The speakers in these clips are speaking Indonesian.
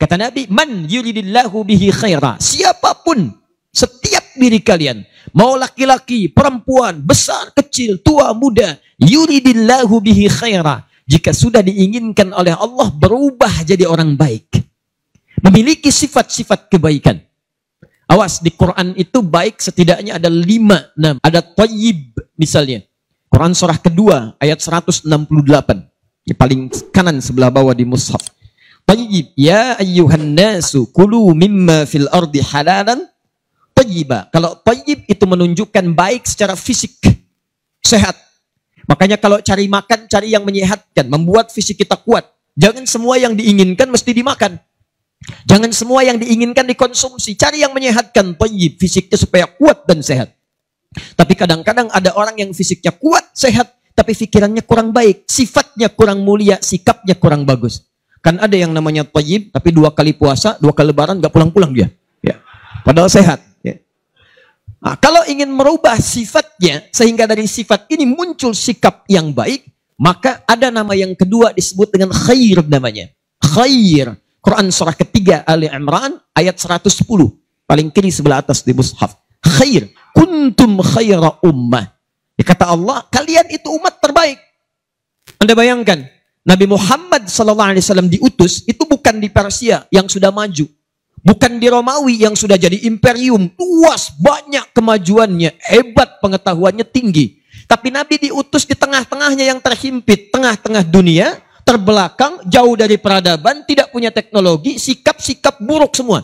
Kata Nabi, man yuridillahu bihi khaira. Siapapun, setiap diri kalian, mau laki-laki, perempuan, besar, kecil, tua, muda, yuridillahu bihi khaira. Jika sudah diinginkan oleh Allah berubah jadi orang baik, memiliki sifat-sifat kebaikan. Awas, di Quran itu baik setidaknya ada 5. Ada thayyib misalnya. Quran surah kedua ayat 168. Di paling kanan sebelah bawah di mushaf. Thayyib, ya ayyuhan nasu kulu mimma fil ardi halalan thayyiba. Kalau thayyib itu menunjukkan baik secara fisik, sehat. Makanya kalau cari makan, cari yang menyehatkan, membuat fisik kita kuat. Jangan semua yang diinginkan mesti dimakan. Jangan semua yang diinginkan dikonsumsi. Cari yang menyehatkan, thayyib, fisiknya supaya kuat dan sehat. Tapi kadang-kadang ada orang yang fisiknya kuat, sehat, tapi pikirannya kurang baik, sifatnya kurang mulia, sikapnya kurang bagus. Kan ada yang namanya thayyib, tapi 2 kali puasa, 2 kali lebaran, gak pulang-pulang dia. Ya. Padahal sehat. Ya. Nah, kalau ingin merubah sifatnya, sehingga dari sifat ini muncul sikap yang baik, maka ada nama yang kedua disebut dengan khair namanya. Khair. Quran surah ketiga Ali Imran ayat 110. Paling kiri sebelah atas di mushaf. Khair. Kuntum khaira ummah. Kata Allah, kalian itu umat terbaik. Anda bayangkan, Nabi Muhammad SAW diutus, itu bukan di Persia yang sudah maju. Bukan di Romawi yang sudah jadi imperium. Luas, banyak kemajuannya. Hebat, pengetahuannya tinggi. Tapi Nabi diutus di tengah-tengahnya yang terhimpit. Tengah-tengah dunia, terbelakang, jauh dari peradaban, tidak punya teknologi, sikap-sikap buruk semua.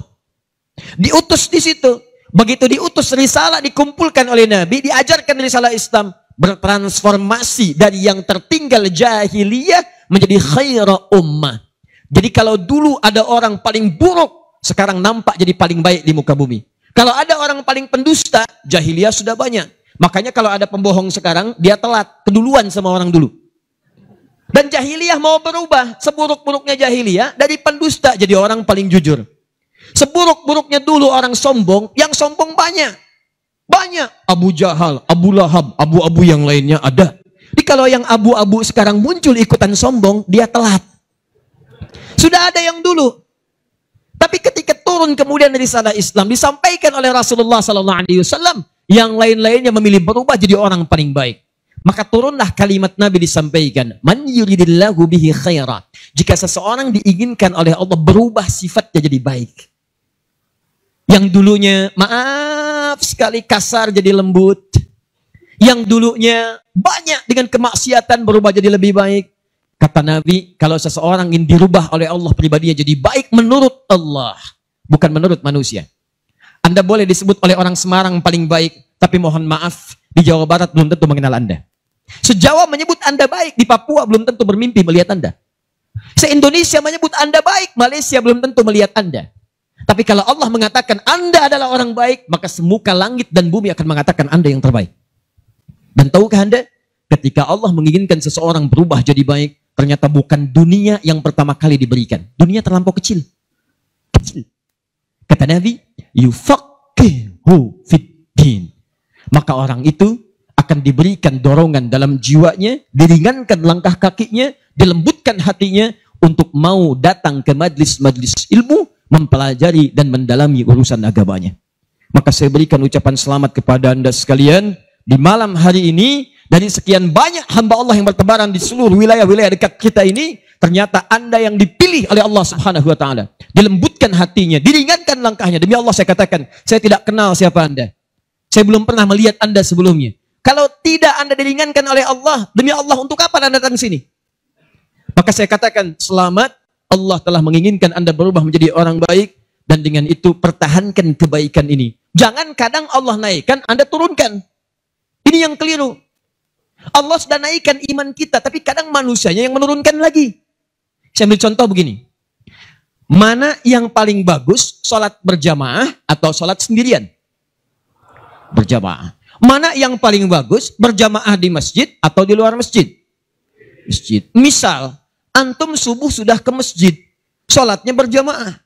Diutus di situ. Begitu diutus, risalah dikumpulkan oleh Nabi, diajarkan risalah Islam. Bertransformasi dari yang tertinggal jahiliyah menjadi khaira ummah. Jadi kalau dulu ada orang paling buruk, sekarang nampak jadi paling baik di muka bumi. Kalau ada orang paling pendusta, jahiliyah sudah banyak. Makanya kalau ada pembohong sekarang, dia telat, keduluan sama orang dulu. Dan jahiliyah mau berubah, seburuk-buruknya jahiliyah, dari pendusta jadi orang paling jujur. Seburuk-buruknya dulu orang sombong, yang sombong banyak. Banyak. Abu Jahal, Abu Lahab, abu-abu yang lainnya ada. Jadi kalau yang abu-abu sekarang muncul ikutan sombong, dia telat. Sudah ada yang dulu. Tapi ketika turun kemudian dari risalah Islam, disampaikan oleh Rasulullah SAW, yang lain-lainnya memilih berubah jadi orang paling baik. Maka turunlah kalimat Nabi disampaikan. Man yuridillahu bihi khaira. Jika seseorang diinginkan oleh Allah berubah sifatnya jadi baik. Yang dulunya maaf sekali kasar jadi lembut. Yang dulunya banyak dengan kemaksiatan berubah jadi lebih baik. Kata Nabi, kalau seseorang ingin dirubah oleh Allah pribadinya jadi baik menurut Allah. Bukan menurut manusia. Anda boleh disebut oleh orang Semarang paling baik. Tapi mohon maaf, di Jawa Barat belum tentu mengenal Anda. Se-Jawa menyebut Anda baik, di Papua belum tentu bermimpi melihat Anda. Se-Indonesia menyebut Anda baik, Malaysia belum tentu melihat Anda. Tapi kalau Allah mengatakan Anda adalah orang baik, maka semuka langit dan bumi akan mengatakan Anda yang terbaik. Dan tahukah Anda, ketika Allah menginginkan seseorang berubah jadi baik, ternyata bukan dunia yang pertama kali diberikan. Dunia terlampau kecil. Kecil. Kata Nabi, yufaqihu fiddin. Maka orang itu akan diberikan dorongan dalam jiwanya, diringankan langkah kakinya, dilembutkan hatinya untuk mau datang ke majlis-majlis ilmu, mempelajari dan mendalami urusan agamanya. Maka saya berikan ucapan selamat kepada Anda sekalian di malam hari ini. Dari sekian banyak hamba Allah yang bertebaran di seluruh wilayah-wilayah dekat kita ini, ternyata Anda yang dipilih oleh Allah Subhanahu wa taala. Dilembutkan hatinya, diringankan langkahnya. Demi Allah saya katakan, saya tidak kenal siapa Anda. Saya belum pernah melihat Anda sebelumnya. Kalau tidak Anda diringankan oleh Allah, demi Allah untuk apa Anda datang sini? Maka saya katakan, selamat, Allah telah menginginkan Anda berubah menjadi orang baik, dan dengan itu pertahankan kebaikan ini. Jangan kadang Allah naikkan, Anda turunkan. Ini yang keliru. Allah sudah naikkan iman kita, tapi kadang manusianya yang menurunkan lagi. Saya ambil contoh begini. Mana yang paling bagus, sholat berjamaah atau sholat sendirian? Berjamaah. Mana yang paling bagus, berjamaah di masjid atau di luar masjid? Masjid. Misal, antum subuh sudah ke masjid, sholatnya berjamaah.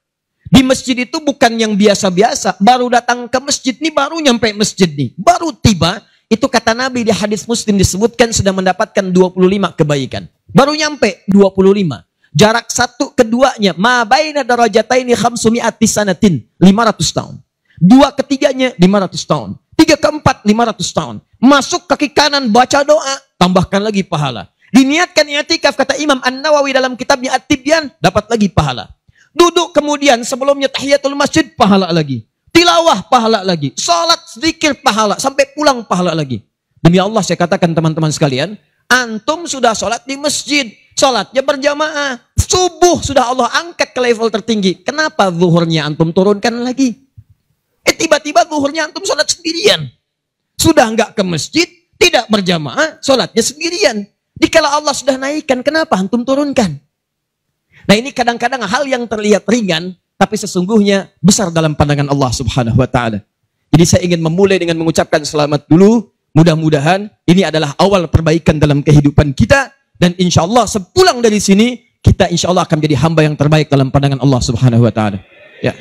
Di masjid itu bukan yang biasa-biasa, baru datang ke masjid nih, baru nyampe masjid nih, baru tiba. Itu kata Nabi di hadis Muslim disebutkan sudah mendapatkan 25 kebaikan. Baru nyampe 25. Jarak satu keduanya, ma baina darajataini khamsumi'ati sanatin, 500 tahun. Dua ketiganya 500 tahun. Tiga keempat 500 tahun. Masuk kaki kanan baca doa, tambahkan lagi pahala. Diniatkan i'tikaf kata Imam An-Nawawi dalam kitabnya At-Tibyan, dapat lagi pahala. Duduk kemudian sebelumnya tahiyatul masjid, pahala lagi. Tilawah, pahala lagi. Salat, zikir, pahala. Sampai pulang, pahala lagi. Demi Allah saya katakan teman-teman sekalian, antum sudah salat di masjid, salatnya berjamaah. Subuh sudah Allah angkat ke level tertinggi. Kenapa zuhurnya antum turunkan lagi? Tiba-tiba zuhurnya antum salat sendirian. Sudah enggak ke masjid, tidak berjamaah, salatnya sendirian. Dikala Allah sudah naikkan, kenapa antum turunkan? Nah ini kadang-kadang hal yang terlihat ringan, tapi sesungguhnya besar dalam pandangan Allah subhanahu wa ta'ala. Jadi saya ingin memulai dengan mengucapkan selamat dulu. Mudah-mudahan ini adalah awal perbaikan dalam kehidupan kita. Dan insya Allah sepulang dari sini, kita insya Allah akan menjadi hamba yang terbaik dalam pandangan Allah subhanahu wa ta'ala. Ya.